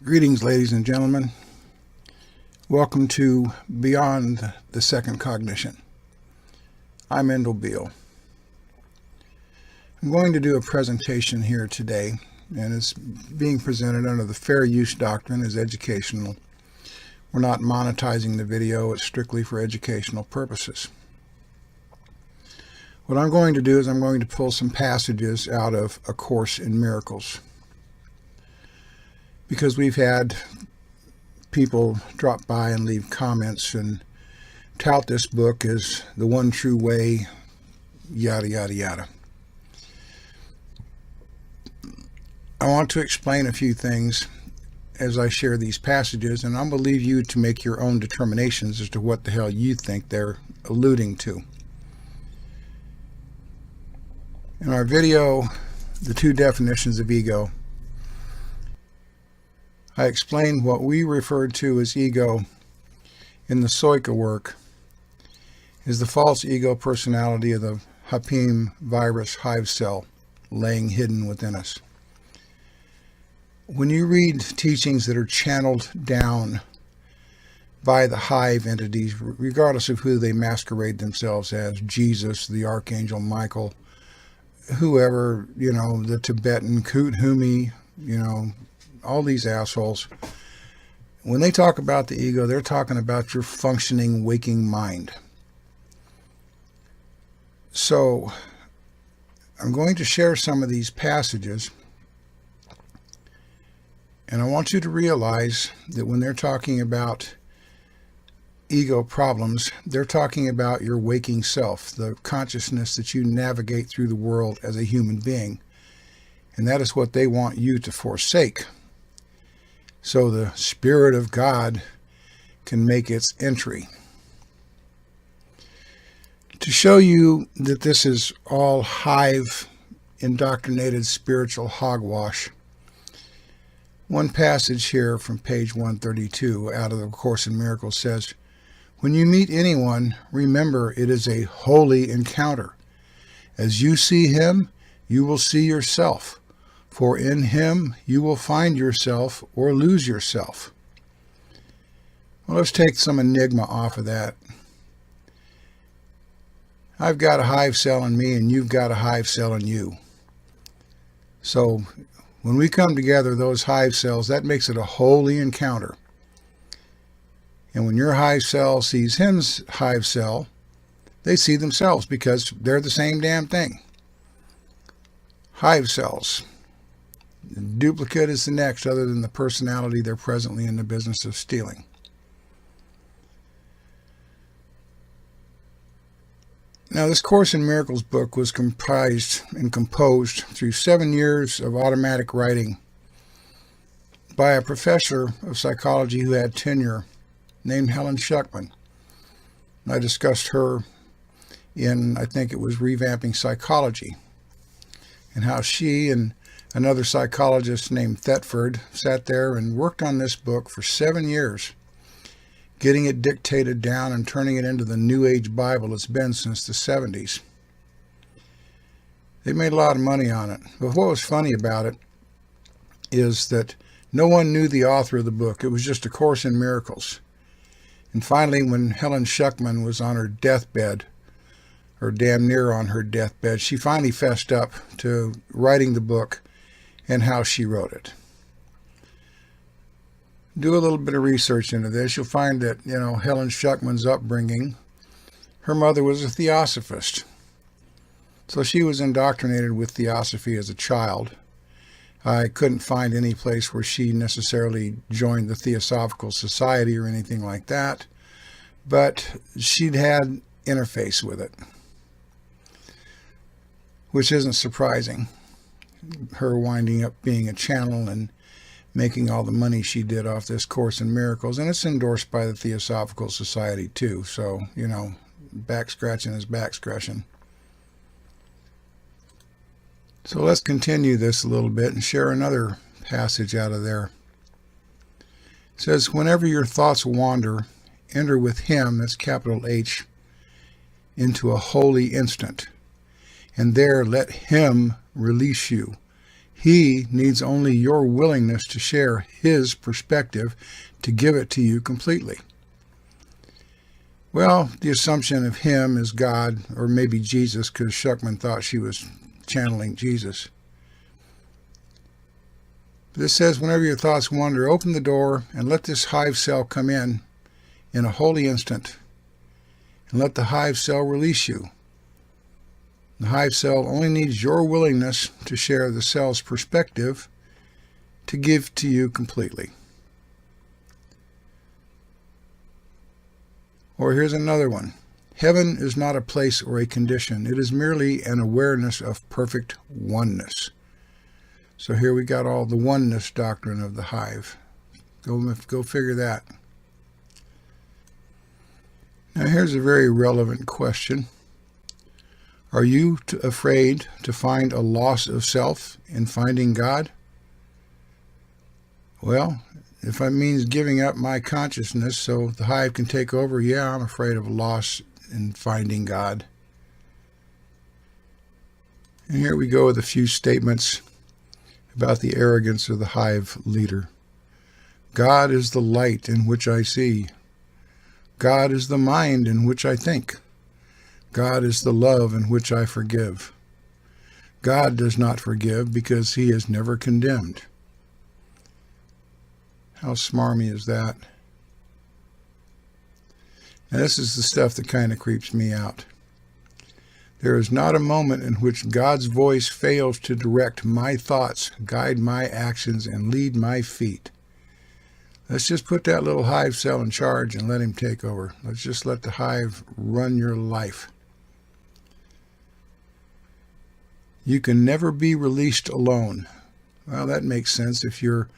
Greetings, ladies and gentlemen. Welcome to Beyond the Second Cognition. I'm Endall Beall. I'm going to do a presentation here today, and it's being presented under the fair use doctrine as educational. We're not monetizing the video, it's strictly for educational purposes. What I'm going to do is I'm going to pull some passages out of A Course in Miracles, because we've had people drop by and leave comments and tout this book as the one true way, yada, yada, yada. I want to explain a few things as I share these passages, and I'm going to leave you to make your own determinations as to what the hell you think they're alluding to. In our video, The Two Definitions of Ego, I explained what we referred to as ego in the Soika work is the false ego personality of the hapiym virus hive cell laying hidden within us. When you read teachings that are channeled down by the hive entities, regardless of who they masquerade themselves as, Jesus, the Archangel Michael, whoever, the Tibetan Kuthumi, all these assholes, when they talk about the ego, they're talking about your functioning, waking mind. So I'm going to share some of these passages, and I want you to realize that when they're talking about ego problems, they're talking about your waking self, the consciousness that you navigate through the world as a human being. And that is what they want you to forsake, so the Spirit of God can make its entry. To show you that this is all hive indoctrinated spiritual hogwash, one passage here from page 132 out of the Course in Miracles says, "When you meet anyone, remember it is a holy encounter. As you see him, you will see yourself. For in him you will find yourself or lose yourself." Well, let's take some enigma off of that. I've got a hive cell in me and you've got a hive cell in you. So when we come together, those hive cells, that makes it a holy encounter. And when your hive cell sees his hive cell, they see themselves because they're the same damn thing. Hive cells. The duplicate is the next, other than the personality they're presently in the business of stealing. Now, this Course in Miracles book was comprised and composed through 7 years of automatic writing by a professor of psychology who had tenure named Helen Schuckman. I discussed her in, I think it was Revamping Psychology, and how she and another psychologist named Thetford sat there and worked on this book for 7 years, getting it dictated down and turning it into the New Age Bible it's been since the 70s. They made a lot of money on it. But what was funny about it is that no one knew the author of the book. It was just A Course in Miracles. And finally, when Helen Schuckman was on her deathbed, or damn near on her deathbed, she finally fessed up to writing the book and how she wrote it. Do a little bit of research into this. You'll find that, Helen Schuckman's upbringing, her mother was a theosophist. So she was indoctrinated with theosophy as a child. I couldn't find any place where she necessarily joined the Theosophical Society or anything like that, but she'd had interface with it, which isn't surprising. Her winding up being a channel and making all the money she did off this Course in Miracles, and it's endorsed by the Theosophical Society too, so, back scratching is back scratching. So let's continue this a little bit and share another passage out of there. It says, "Whenever your thoughts wander, enter with him," that's capital H, "into a holy instant, and there let him release you. He needs only your willingness to share his perspective to give it to you completely. Well, the assumption of him is God, or maybe Jesus, because Shuckman thought she was channeling Jesus. This says, whenever your thoughts wander, open the door and let this hive cell come in a holy instant, and let the hive cell release you. The hive cell only needs your willingness to share the cell's perspective to give to you completely. Or here's another one. Heaven is not a place or a condition. It is merely an awareness of perfect oneness. So here we got all the oneness doctrine of the hive. Go figure that. Now here's a very relevant question. Are you afraid to find a loss of self in finding God? Well, if it means giving up my consciousness so the hive can take over, yeah, I'm afraid of a loss in finding God. And here we go with a few statements about the arrogance of the hive leader. God is the light in which I see. God is the mind in which I think. God is the love in which I forgive. God does not forgive because he is never condemned. How smarmy is that? Now, this is the stuff that kind of creeps me out. There is not a moment in which God's voice fails to direct my thoughts, guide my actions, and lead my feet. Let's just put that little hive cell in charge and let him take over. Let's just let the hive run your life. You can never be released alone. Well, that makes sense. If you're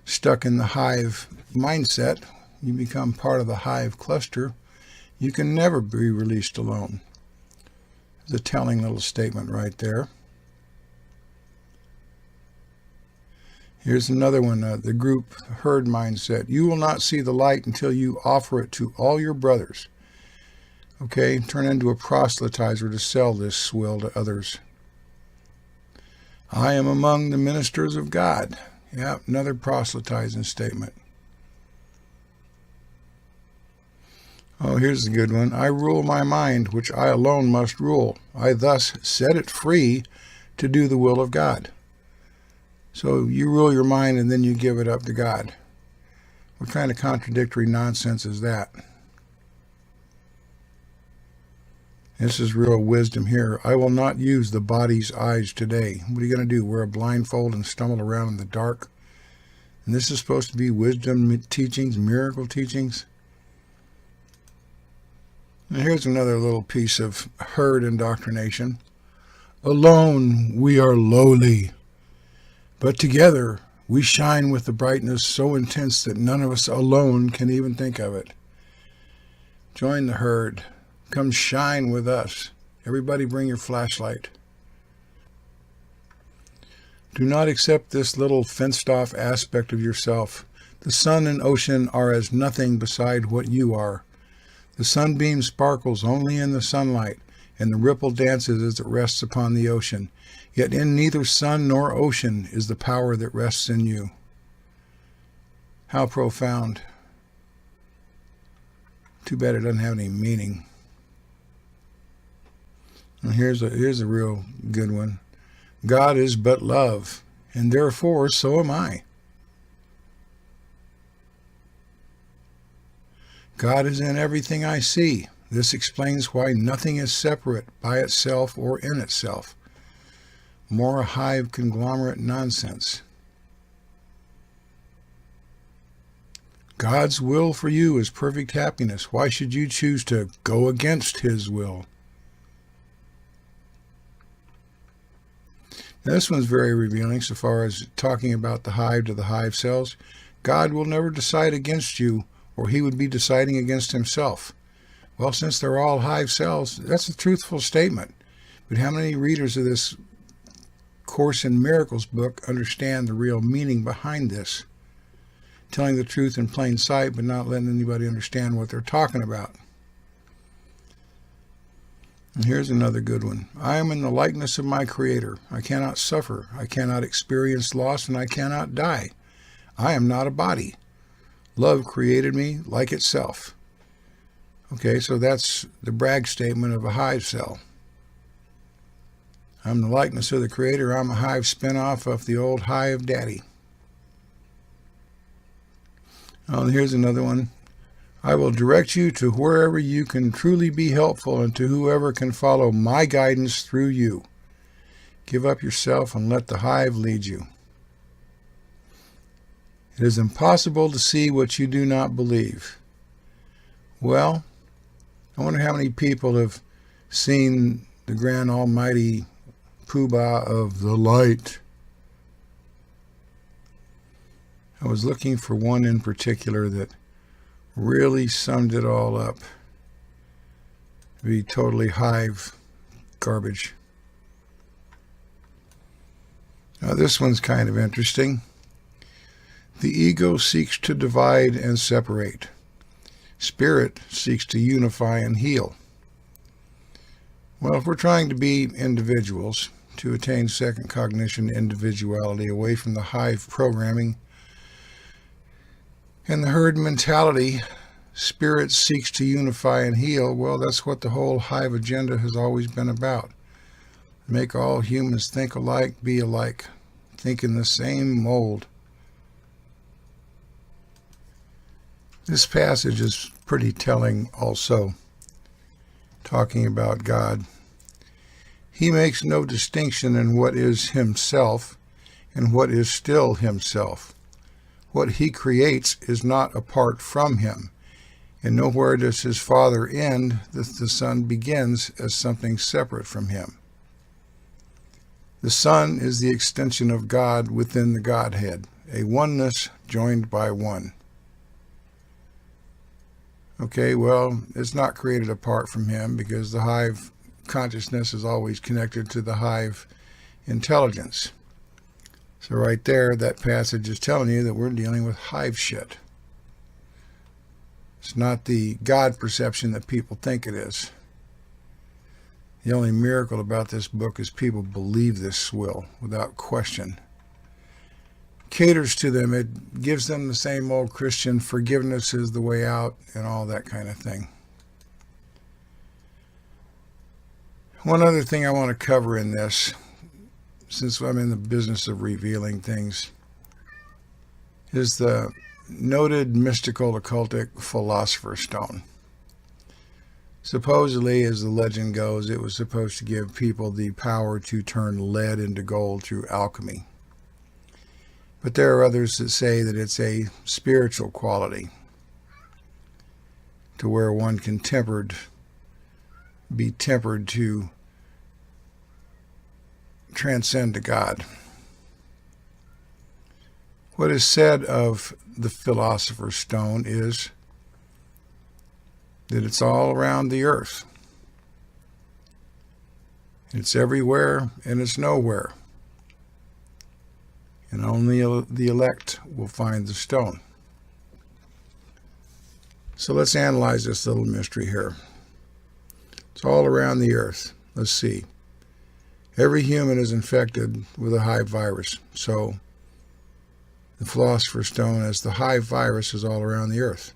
stuck in the hive mindset, you become part of the hive cluster. You can never be released alone. The telling little statement right there. Here's another one, the group herd mindset. You will not see the light until you offer it to all your brothers. Okay, turn into a proselytizer to sell this swill to others. I am among the ministers of God. Yeah, another proselytizing statement. Oh, here's a good one. I rule my mind, which I alone must rule. I thus set it free to do the will of God. So you rule your mind and then you give it up to God. What kind of contradictory nonsense is that? This is real wisdom here. I will not use the body's eyes today. What are you going to do? Wear a blindfold and stumble around in the dark? And this is supposed to be wisdom teachings, miracle teachings? And here's another little piece of herd indoctrination. Alone we are lowly, but together we shine with the brightness so intense that none of us alone can even think of it. Join the herd. Come shine with us. Everybody bring your flashlight. Do not accept this little fenced-off aspect of yourself. The sun and ocean are as nothing beside what you are. The sunbeam sparkles only in the sunlight, and the ripple dances as it rests upon the ocean. Yet in neither sun nor ocean is the power that rests in you. How profound. Too bad it doesn't have any meaning. And here's a real good one. God is but love, and therefore so am I. God is in everything I see. This explains why nothing is separate by itself or in itself. More hive conglomerate nonsense. God's will for you is perfect happiness. Why should you choose to go against his will? Now, this one's very revealing so far as talking about the hive to the hive cells. God will never decide against you, or he would be deciding against himself. Well, since they're all hive cells, that's a truthful statement. But how many readers of this Course in Miracles book understand the real meaning behind this? Telling the truth in plain sight, but not letting anybody understand what they're talking about. And here's another good one. I am in the likeness of my Creator. I cannot suffer. I cannot experience loss, and I cannot die. I am not a body. Love created me like itself. Okay, so that's the brag statement of a hive cell. I'm the likeness of the Creator. I'm a hive spinoff of the old hive daddy. Oh, and here's another one. I will direct you to wherever you can truly be helpful and to whoever can follow my guidance through you. Give up yourself and let the hive lead you. It is impossible to see what you do not believe. Well, I wonder how many people have seen the grand almighty poobah of the light. I was looking for one in particular that really summed it all up. Be totally hive garbage. Now this one's kind of interesting. The ego seeks to divide and separate. Spirit seeks to unify and heal. Well, if we're trying to be individuals, to attain second cognition individuality away from the hive programming and the herd mentality, Spirit seeks to unify and heal. Well, that's what the whole hive agenda has always been about. Make all humans think alike, be alike, think in the same mold. This passage is pretty telling also, talking about God. He makes no distinction in what is himself and what is still himself. What he creates is not apart from him, and nowhere does his Father end that the Son begins as something separate from him. The Son is the extension of God within the Godhead, a oneness joined by one. Okay, well, it's not created apart from him because the hive consciousness is always connected to the hive intelligence. So right there, that passage is telling you that we're dealing with hive shit. It's not the God perception that people think it is. The only miracle about this book is people believe this swill without question. Caters to them. It gives them the same old Christian forgiveness is the way out and all that kind of thing. One other thing I want to cover in this, since I'm in the business of revealing things, is the noted mystical occultic philosopher's stone. Supposedly, as the legend goes, it was supposed to give people the power to turn lead into gold through alchemy. But there are others that say that it's a spiritual quality, to where one can be tempered to transcend to God. What is said of the philosopher's stone is that it's all around the earth. It's everywhere and it's nowhere. And only the elect will find the stone. So let's analyze this little mystery here. It's all around the earth. Let's see. Every human is infected with a hive virus. So the philosopher's stone, as the hive virus, is all around the earth.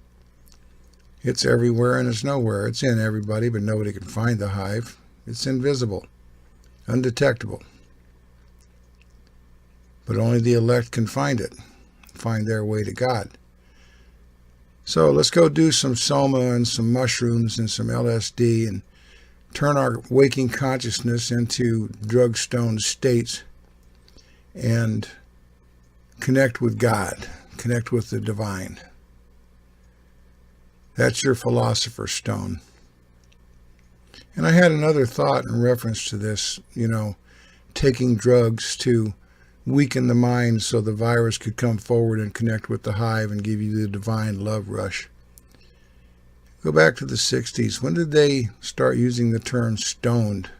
It's everywhere and it's nowhere. It's in everybody, but nobody can find the hive. It's invisible, undetectable. But only the elect can find it, find their way to God. So let's go do some soma and some mushrooms and some LSD and turn our waking consciousness into drug-stoned states and connect with God, connect with the divine. That's your philosopher's stone. And I had another thought in reference to this, taking drugs to weaken the mind so the virus could come forward and connect with the hive and give you the divine love rush. Go back to the 60s. When did they start using the term stoned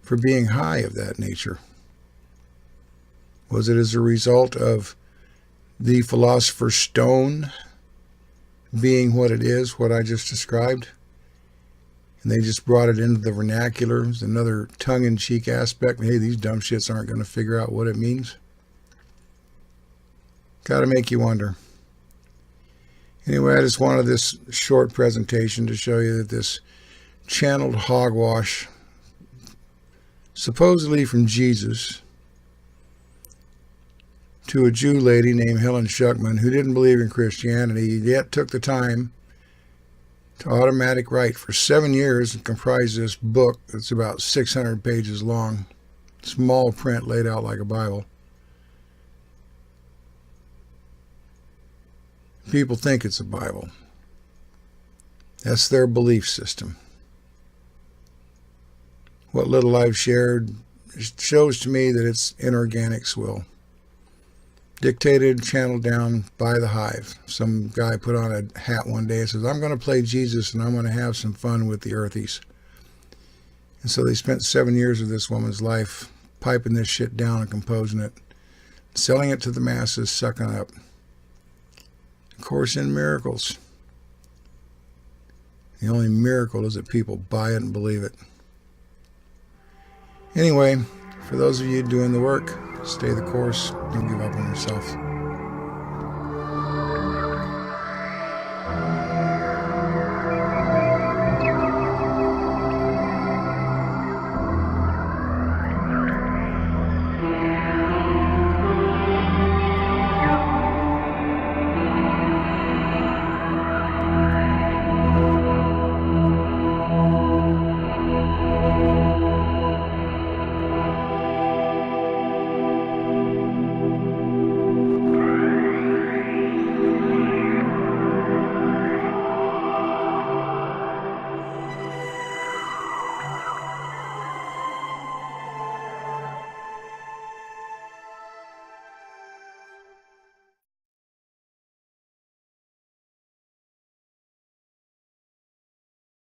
for being high of that nature? Was it as a result of the philosopher's stone being what it is, what I just described? And they just brought it into the vernacular. There's another tongue-in-cheek aspect. Hey, these dumb shits aren't going to figure out what it means. Got to make you wonder. Anyway, I just wanted this short presentation to show you that this channeled hogwash, supposedly from Jesus, to a Jew lady named Helen Schuckman, who didn't believe in Christianity, yet took the time to automatic write for 7 years and comprised this book that's about 600 pages long. Small print laid out like a Bible. People think it's a Bible. That's their belief system. What little I've shared shows to me that it's inorganic swill. Dictated, channeled down by the hive. Some guy put on a hat one day and says, I'm going to play Jesus and I'm going to have some fun with the earthies. And so they spent 7 years of this woman's life piping this shit down and composing it, selling it to the masses, sucking up. Of course, in miracles. The only miracle is that people buy it and believe it. Anyway, for those of you doing the work, stay the course. Don't give up on yourself.